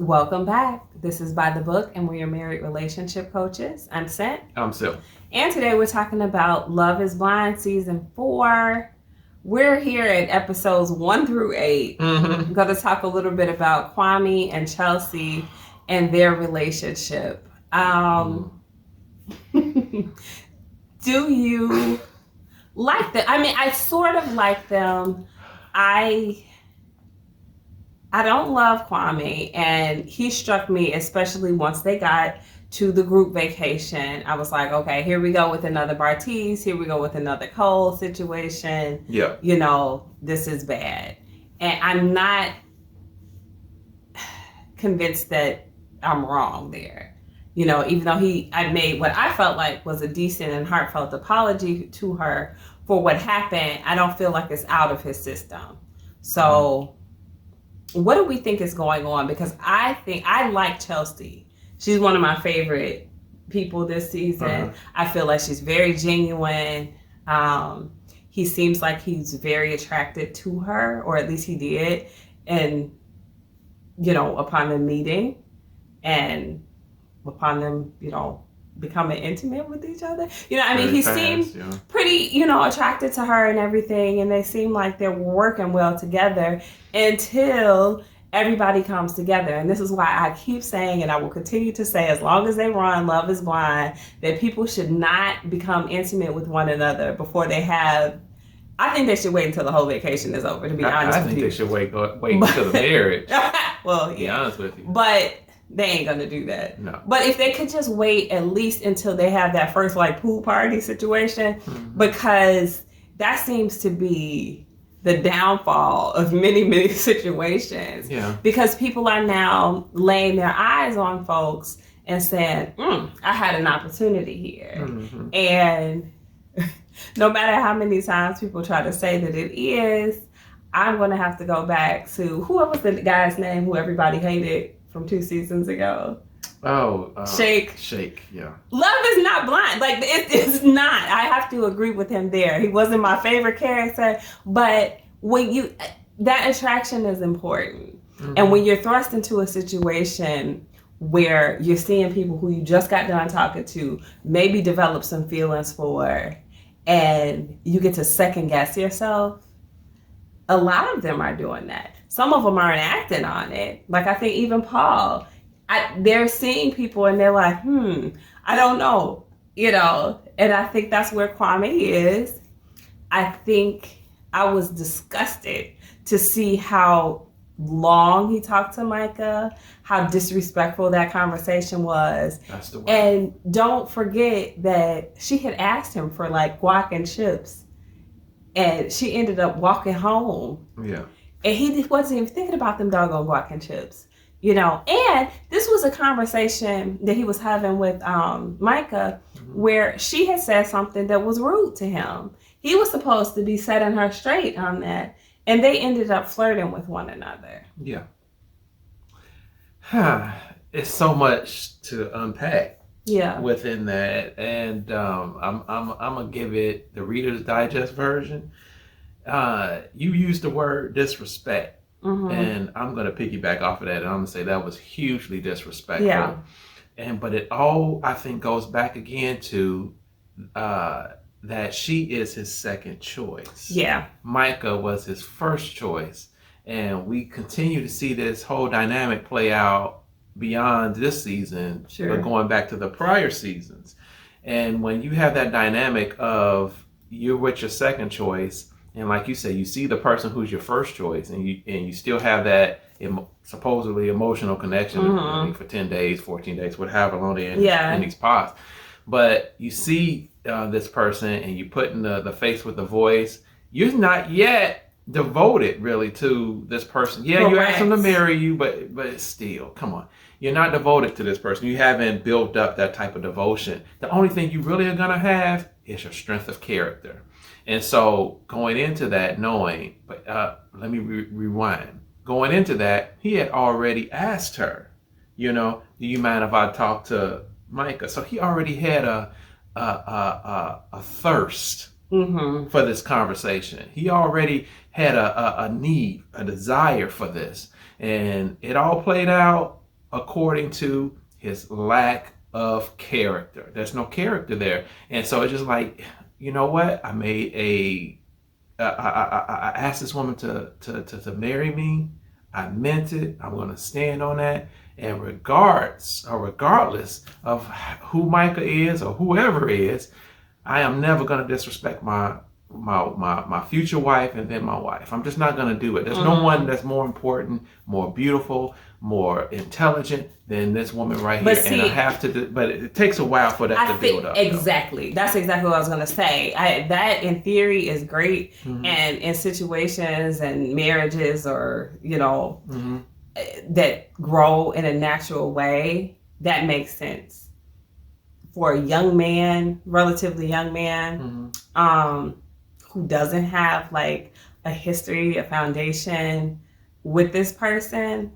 Welcome back. This is By the Book, and we're your married relationship coaches. I'm Sent. I'm Sil. And today we're talking about Love is Blind Season 4. We're here at episodes 1 through 8. I'm going to talk a little bit about Kwame and Chelsea and their relationship. Do you like them? I mean, I sort of like them. I don't love Kwame, and he struck me, especially once they got to the group vacation. I was like, okay, here we go with another Bartiz. Here we go with another Cole situation. Yeah. You know, this is bad. And I'm not convinced that I'm wrong there. You know, even though I made what I felt like was a decent and heartfelt apology to her for what happened, I don't feel like it's out of his system. So... what do we think is going on? Because I think I like Chelsea. She's one of my favorite people this season. I feel like she's very genuine. He seems like he's very attracted to her, or at least he did. And, you know, upon them meeting and upon them, you know, becoming intimate with each other. You know, I mean, he seemed pretty, you know, attracted to her and everything. And they seem like they're working well together until everybody comes together. And this is why I keep saying, and I will continue to say, as long as they run Love is Blind, that people should not become intimate with one another before they have... I think they should wait until the whole vacation is over, to be honest with you. I think they should wait until the marriage. Well, yeah. To be honest with you. But they ain't gonna do that. No. But if they could just wait at least until they have that first like pool party situation, because that seems to be the downfall of many, many situations. Yeah. Because people are now laying their eyes on folks and saying, I had an opportunity here. And no matter how many times people try to say that it is, I'm gonna have to go back to, who was the guy's name who everybody hated from 2 seasons ago? Shake, yeah. Love is not blind. Like, it's not. I have to agree with him there. He wasn't my favorite character, but when that attraction is important. And when you're thrust into a situation where you're seeing people who you just got done talking to, maybe develop some feelings for, and you get to second guess yourself, a lot of them are doing that. Some of them aren't acting on it. Like, I think even Paul, they're seeing people and they're like, I don't know, you know. And I think that's where Kwame is. I think I was disgusted to see how long he talked to Micah, how disrespectful that conversation was. That's the way. And don't forget that she had asked him for like guac and chips, and she ended up walking home. Yeah. And he wasn't even thinking about them doggone guac and chips, you know. And this was a conversation that he was having with Micah, where she had said something that was rude to him. He was supposed to be setting her straight on that, and they ended up flirting with one another. Yeah. It's so much to unpack. Yeah. Within that, and I'm gonna give it the Reader's Digest version. You used the word disrespect, and I'm gonna piggyback off of that, and I'm gonna say that was hugely disrespectful. Yeah. But it all, I think, goes back again to that she is his second choice. Yeah. Micah was his first choice, and we continue to see this whole dynamic play out beyond this season, but going back to the prior seasons. And when you have that dynamic of you're with your second choice, and like you say, you see the person who's your first choice, and you still have that supposedly emotional connection for 10 days, 14 days, whatever long they're in these pods. But you see this person, and you put in the face with the voice. You're not yet devoted really to this person. Yeah, you asked them to marry you, but still, come on. You're not devoted to this person. You haven't built up that type of devotion. The only thing you really are going to have is your strength of character. And so going into that knowing, but let me rewind. Going into that, he had already asked her, you know, do you mind if I talk to Micah? So he already had a thirst for this conversation. He already had a need, a desire for this. And it all played out according to his lack of character. There's no character there. And so it's just like, you know what? I asked this woman to marry me. I meant it. I'm going to stand on that. And regardless of who Micah is or whoever is, I am never going to disrespect my future wife and then my wife. I'm just not going to do it. There's no one that's more important, more beautiful, more intelligent than this woman right here. And I have to, but it takes a while for that to build up. Exactly. That's exactly what I was going to say. That in theory is great. And in situations and marriages or, that grow in a natural way, that makes sense. For a young man, relatively young man, who doesn't have like a history, a foundation with this person,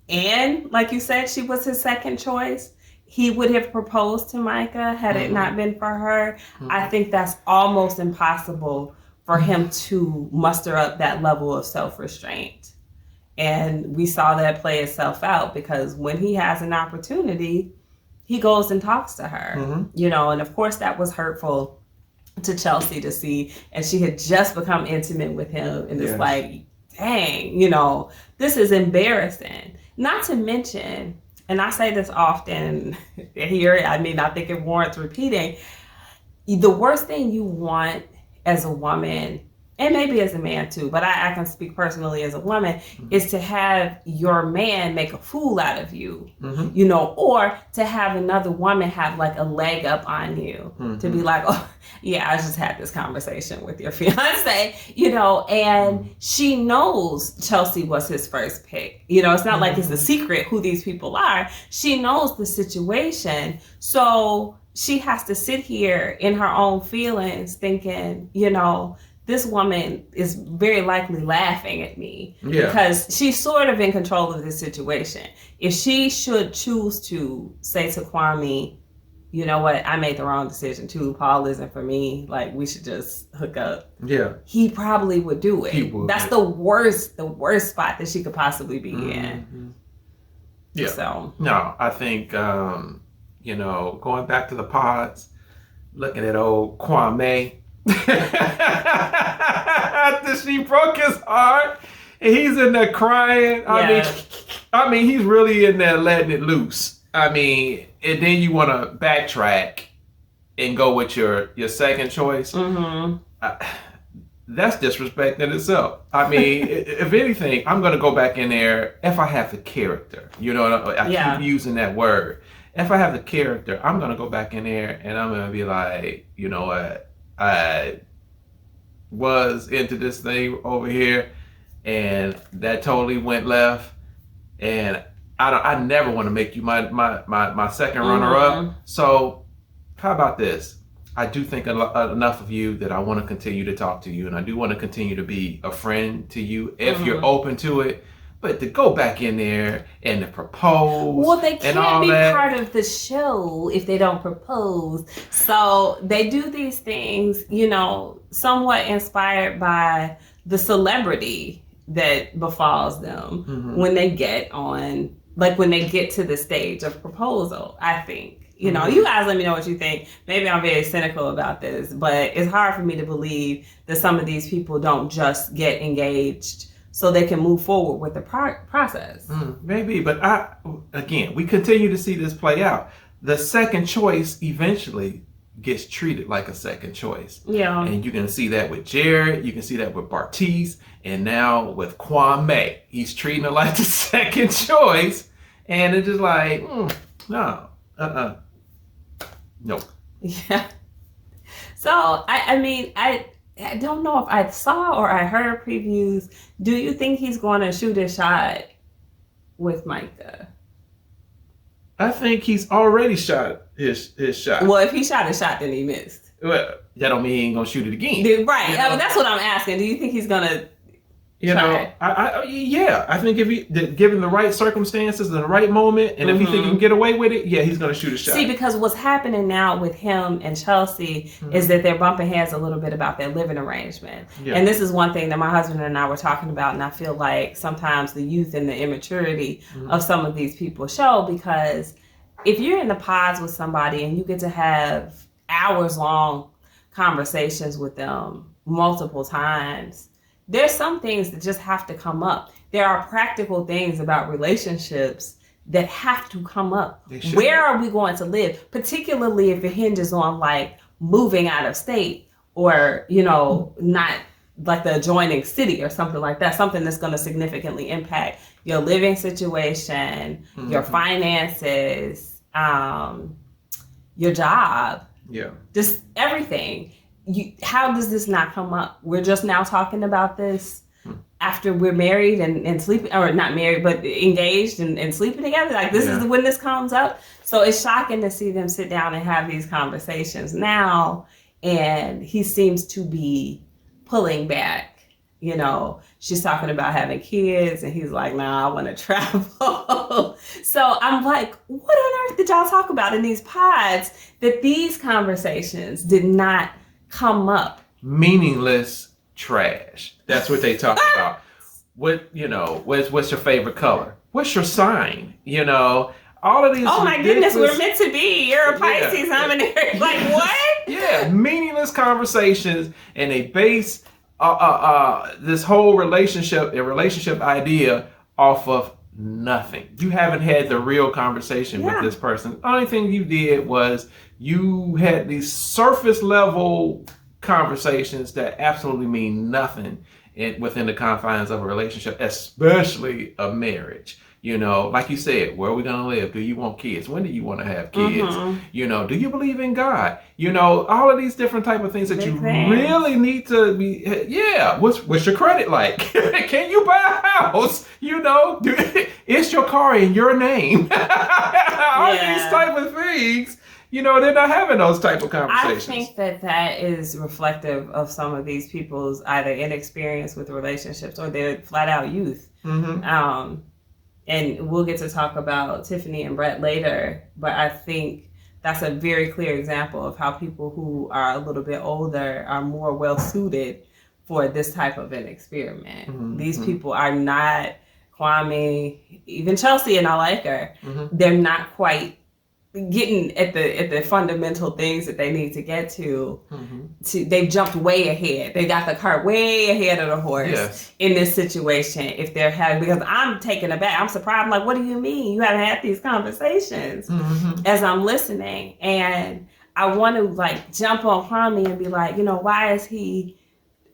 and like you said, she was his second choice, he would have proposed to Micah had it not been for her. I think that's almost impossible for him to muster up that level of self-restraint. And we saw that play itself out because when he has an opportunity, he goes and talks to her, and of course that was hurtful to Chelsea to see. And she had just become intimate with him. And it's like, dang, this is embarrassing. Not to mention, and I say this often here, I think it warrants repeating, the worst thing you want as a woman, and maybe as a man too, but I can speak personally as a woman, is to have your man make a fool out of you, or to have another woman have like a leg up on you, to be like, oh, yeah, I just had this conversation with your fiance, and she knows Chelsea was his first pick. It's not like it's a secret who these people are. She knows the situation. So she has to sit here in her own feelings thinking, this woman is very likely laughing at me because she's sort of in control of this situation. If she should choose to say to Kwame, you know what, I made the wrong decision too. Paul isn't for me. Like, we should just hook up. Yeah. He probably would do it. He would. That's the worst spot that she could possibly be in. Yeah. So. No, I think, going back to the pods, looking at old Kwame, after she broke his heart and he's in there crying. I mean he's really in there letting it loose. And then you want to backtrack and go with your second choice. That's disrespect in itself. If anything, I'm going to go back in there if I have the character. I keep using that word. If I have the character, I'm going to go back in there and I'm going to be like, you know what? I was into this thing over here and that totally went left, and I never want to make you my second runner up. So how about this? I do think enough of you that I want to continue to talk to you, and I do want to continue to be a friend to you if you're open to it. But to go back in there and to propose, well, they can't be part of the show if they don't propose. So they do these things, somewhat inspired by the celebrity that befalls them when they get on, like when they get to the stage of proposal, I think. You guys let me know what you think. Maybe I'm very cynical about this, but it's hard for me to believe that some of these people don't just get engaged so they can move forward with the process. Maybe, but we continue to see this play out. The second choice eventually gets treated like a second choice. Yeah. And you can see that with Jared, you can see that with Bartiz, and now with Kwame. He's treating it like the second choice, and it's just like, no, nope. Yeah. So, I don't know if I saw or I heard previews. Do you think he's going to shoot a shot with Micah? I think he's already shot his shot. Well, if he shot a shot, then he missed. Well, that don't mean he ain't going to shoot it again. Right. That's what I'm asking. Do you think he's going to You know, I think if he given the right circumstances and the right moment, and if he think he can get away with it, yeah, he's going to shoot a shot. See, because what's happening now with him and Chelsea is that they're bumping heads a little bit about their living arrangement. Yeah. And this is one thing that my husband and I were talking about, and I feel like sometimes the youth and the immaturity of some of these people show, because if you're in the pods with somebody and you get to have hours-long conversations with them multiple times, there's some things that just have to come up. There are practical things about relationships that have to come up. Where are we going to live? Particularly if it hinges on like moving out of state or, you know, not like the adjoining city or something like that. Something that's going to significantly impact your living situation, your finances, your job. Yeah. Just everything. How does this not come up? We're just now talking about this after we're married and sleeping, or not married, but engaged and sleeping together. Like, this is when this comes up. So it's shocking to see them sit down and have these conversations now. And he seems to be pulling back. You know, she's talking about having kids and he's like, nah, I want to travel. So I'm like, what on earth did y'all talk about in these pods that these conversations did not come up? Meaningless trash. That's what they talk about. What, you know, what's your favorite color? What's your sign? You know, all of these. Oh my goodness, we're meant to be. You're a Pisces, I'm an Aries. Like, what? Yeah, meaningless conversations, and they base this whole relationship idea off of nothing. You haven't had the real conversation with this person. The only thing you did was you had these surface level conversations that absolutely mean nothing within the confines of a relationship, especially a marriage. You know, like you said, where are we going to live? Do you want kids? When do you want to have kids? You know, do you believe in God? You know, all of these different type of things that really need to be, what's your credit like? Can you buy a house? You know, is your car in your name? All these type of things. You know, they're not having those type of conversations. I think that is reflective of some of these people's either inexperience with relationships or their flat out youth. And we'll get to talk about Tiffany and Brett later, but I think that's a very clear example of how people who are a little bit older are more well suited for this type of an experiment. These people are not Kwame, even Chelsea, and I like her. They're not quite getting at the fundamental things that they need to get to. They've jumped way ahead. They got the cart way ahead of the horse in this situation. If they're having, because I'm taken aback, I'm surprised. I'm like, what do you mean you haven't had these conversations? As I'm listening, and I want to like jump on Kwame and be like, you know, why is he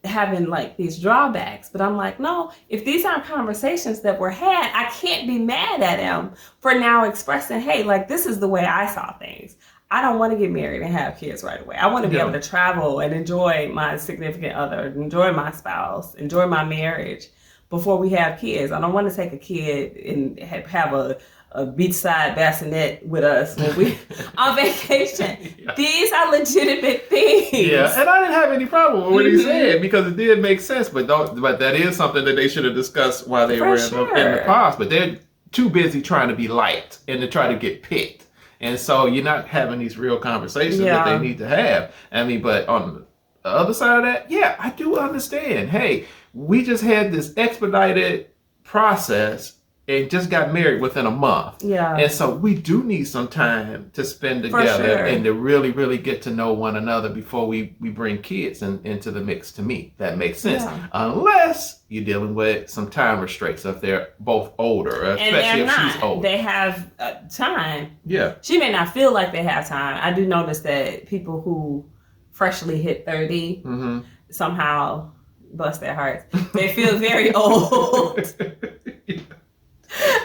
having like these drawbacks? But I'm like, no, if these aren't conversations that were had, I can't be mad at him for now expressing, hey, like, this is the way I saw things. I don't want to get married and have kids right away. I want to be able to travel and enjoy my significant other, enjoy my spouse, enjoy my marriage before we have kids. I don't want to take a kid and have a beachside bassinet with us when we on vacation. These are legitimate things. Yeah, and I didn't have any problem with what he said because it did make sense. But that is something that they should have discussed while they were in the past. But they're too busy trying to be liked and to try to get picked. And so you're not having these real conversations that they need to have. I mean, but on the other side of that, I do understand. Hey, we just had this expedited process and just got married within a month. And so we do need some time to spend together and to really, really get to know one another before we bring kids into the mix. To me, that makes sense. Unless you're dealing with some time restraints if they're both older, especially if she's older. They have time. She may not feel like they have time. I do notice that people who freshly hit 30 somehow, bless their hearts, they feel very old.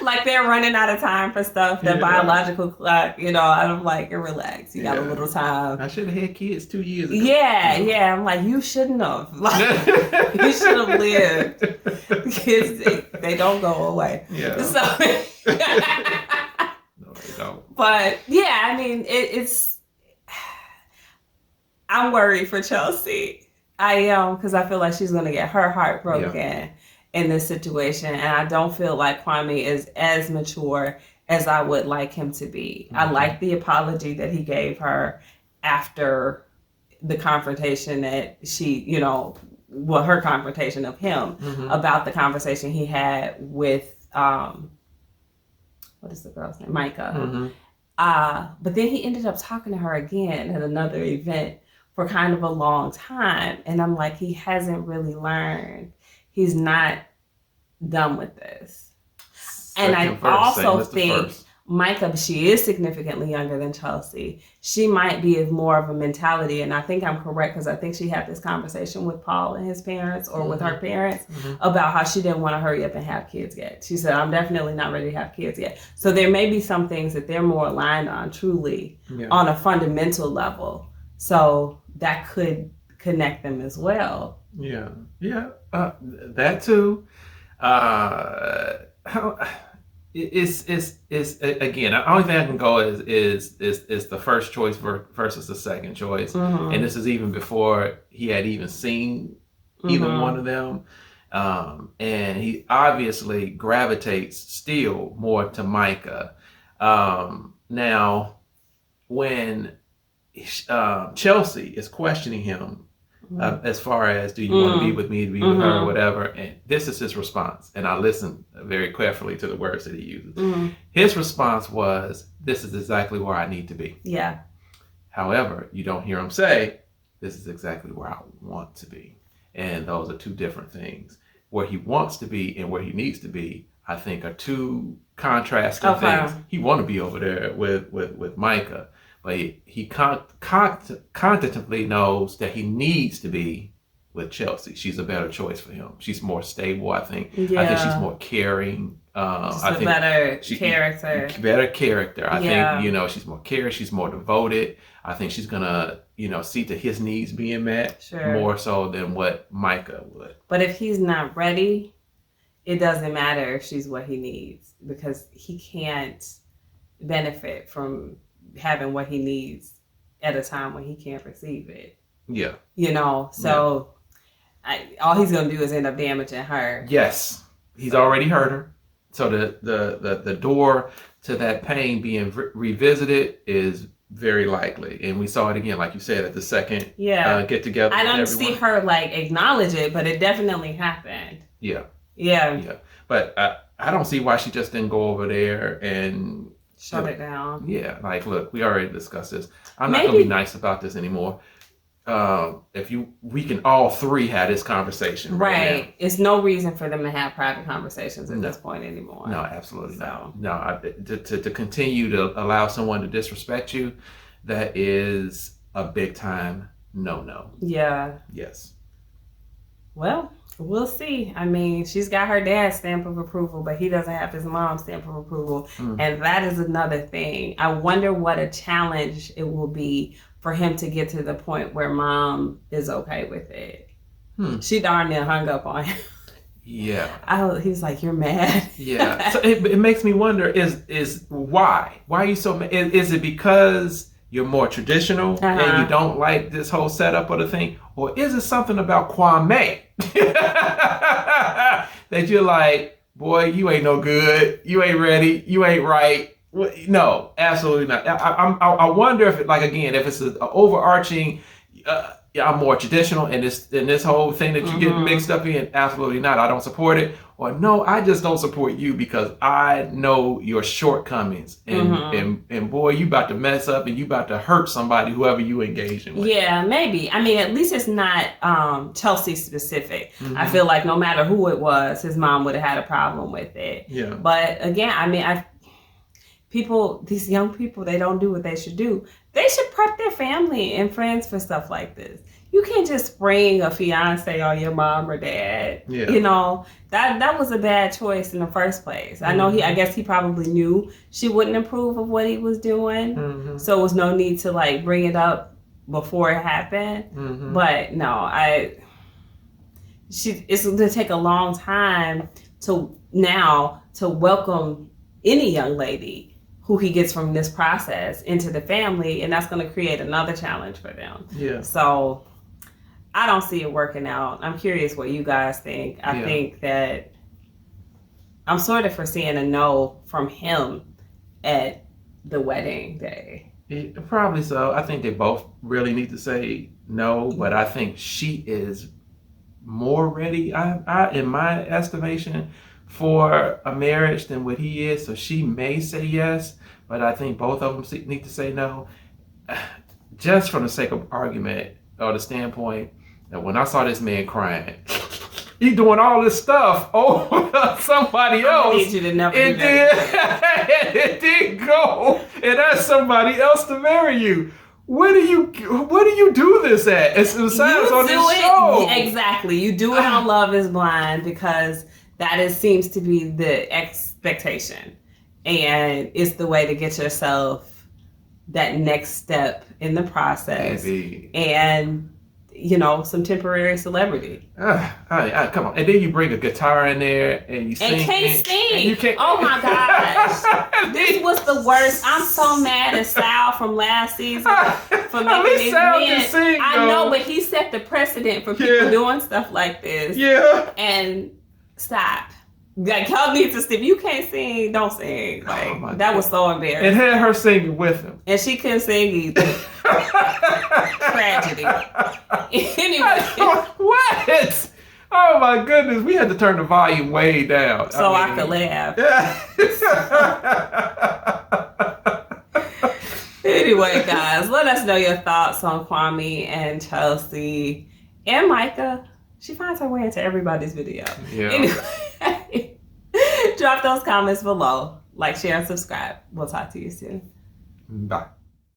Like they're running out of time for stuff. Their biological clock, you know, I'm like, relax. You got a little time. I should have had kids 2 years ago. I'm like, you shouldn't have. Like, you should have lived. Kids, they don't go away. So, no, they don't. But I mean, it's. I'm worried for Chelsea. I am, because I feel like she's gonna get her heart broken. in this situation, and I don't feel like Kwame is as mature as I would like him to be. Mm-hmm. I like the apology that he gave her after the confrontation that her confrontation of him about the conversation he had with what is the girl's name? Micah. But then he ended up talking to her again at another event for kind of a long time. And I'm like, he hasn't really learned. He's not done with this. And I also think Micah, she is significantly younger than Chelsea. She might be of more of a mentality, and I think I'm correct because I think she had this conversation with Paul and his parents, or with her parents, about how she didn't want to hurry up and have kids yet. She said, I'm definitely not ready to have kids yet. So there may be some things that they're more aligned on, truly, on a fundamental level. So that could connect them as well. Yeah. That too. It's again, the only thing I can go is the first choice versus the second choice, and this is even before he had even seen either one of them, and he obviously gravitates still more to Micah. Now, when Chelsea is questioning him, as far as, do you want to be with me, to be with her, or whatever, and this is his response, and I listened very carefully to the words that he uses. His response was, this is exactly where I need to be. Yeah. However, you don't hear him say, this is exactly where I want to be. And those are two different things. Where he wants to be and where he needs to be, I think, are two contrasting things. He want to be over there with Micah, but he constantly knows that he needs to be with Chelsea. She's a better choice for him. She's more stable, I think. Yeah. I think she's more caring. I think better character. Better character. I think, she's more caring. She's more devoted. I think she's going to, see to his needs being met more so than what Micah would. But if he's not ready, it doesn't matter if she's what he needs, because he can't benefit from having what he needs at a time when he can't receive it. Yeah. So all he's going to do is end up damaging her. Yes. He's already hurt her. So the door to that pain being revisited is very likely. And we saw it again, like you said, at the second get together. I don't see her acknowledge it, but it definitely happened. Yeah. Yeah. But I don't see why she just didn't go over there and shut it down. Yeah, look, we already discussed this. I'm not going to be nice about this anymore. We can all three have this conversation. Right now. It's no reason for them to have private conversations at this point anymore. No, absolutely not. No, to continue to allow someone to disrespect you, that is a big time no. Yeah. Yes. Well, we'll see. I mean, she's got her dad's stamp of approval, but he doesn't have his mom's stamp of approval. And that is another thing. I wonder what a challenge it will be for him to get to the point where mom is okay with it. She darn near hung up on him. Yeah. He was like, you're mad. Yeah. So it makes me wonder, is why? Why are you so mad? Is it because you're more traditional and you don't like this whole setup of the thing? Or is it something about Kwame that you're like, boy, you ain't no good. You ain't ready. You ain't right. No, absolutely not. I wonder if if it's an overarching, I'm more traditional, and this whole thing that you get mixed up in, absolutely not. I don't support it. Or no, I just don't support you because I know your shortcomings, and boy, you about to mess up and you about to hurt somebody, whoever you engaging with. Yeah, maybe. I mean, at least it's not Chelsea specific. I feel like no matter who it was, his mom would have had a problem with it. Yeah. But again, I mean, these young people, they don't do what they should do. They should prep their family and friends for stuff like this. You can't just spring a fiance on your mom or dad. Yeah. That was a bad choice in the first place. I know I guess he probably knew she wouldn't approve of what he was doing. So there was no need to bring it up before it happened. But no, it's going to take a long time to welcome any young lady who he gets from this process into the family, and that's going to create another challenge for them. Yeah. So I don't see it working out. I'm curious what you guys think. I think that I'm sort of foreseeing a no from him at the wedding day. Probably so. I think they both really need to say no, but I think she is more ready, I in my estimation, for a marriage than what he is. So she may say yes, but I think both of them need to say no. Just from the sake of argument or the standpoint that when I saw this man crying, he doing all this stuff over somebody else. I need you to never do that. It did go and ask somebody else to marry you. Where do you do this at? It's on this show. Exactly. You do it on Love is Blind because that seems to be the expectation. And it's the way to get yourself that next step in the process. Maybe. And, some temporary celebrity. Come on. And then you bring a guitar in there and you sing. And can't sing. And you can't. Oh my gosh. This was the worst. I'm so mad at Sal from last season for making these men. Sing, I know, but he set the precedent for people doing stuff like this. Yeah. And stop. Like, y'all need to if you can't sing, don't sing. Like, that was so embarrassing. And had her singing with him. And she couldn't sing either. Tragedy. Anyway. What? Oh my goodness. We had to turn the volume way down. So I could laugh. Anyway, guys, let us know your thoughts on Kwame and Chelsea and Micah. She finds her way into everybody's video. Yeah. Anyway, drop those comments below. Like, share, and subscribe. We'll talk to you soon. Bye.